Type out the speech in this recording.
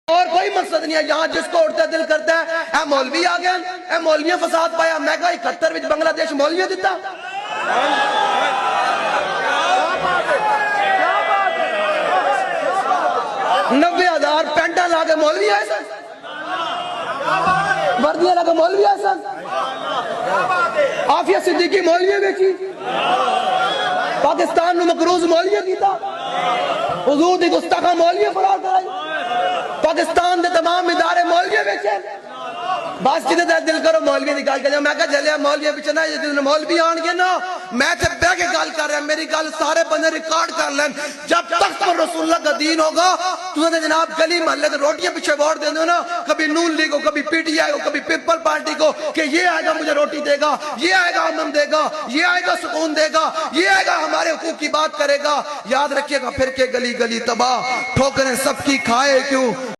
اور کوئی مقصد نہیں ہے. یہاں جس کو اٹھتا دل کرتا ہے اے مولوی آ گئے, اے مولوی فساد پایا. میں کہا 71 وچ بنگلہ دیش مولوی دیتا. 90,000 پینٹا لا کے مولوی آئے سن, وردیاں لا کے مولوی آئے سن. عافیہ صدیقی مولوی بیچی, پاکستان نو مقروض مولوی کیتا, حضور دی گستاخاں مولوی فرار کرائی, پاکستان دے تمام ادارے مولوی بیچے. بس جدے دل کرو مولوی دی گل کرے. میں کہا چلے مولوی پیچھے نہ جدے مولوی آن گے نا, میں تے بہ کے گل کر رہا, میری گل سارے بندے ریکارڈ کر لیں. جب تک پر رسول اللہ کا دین ہوگا تو نے جناب گلی محلے تے روٹیاں پیچھے ووٹ دے دو نا, کبھی نون لیگ کو, کبھی پی ٹی آئی کو, کبھی پیپل پارٹی کو, کہ یہ آئے گا مجھے روٹی دے گا, یہ آئے گا امن دے گا, یہ آئے گا سکون دے گا, یہ آئے گا ہمارے حقوق کی بات کرے گا. یاد رکھیے گا پھر کے گلی گلی تباہ, ٹھوکریں سب کی کھائے کیوں.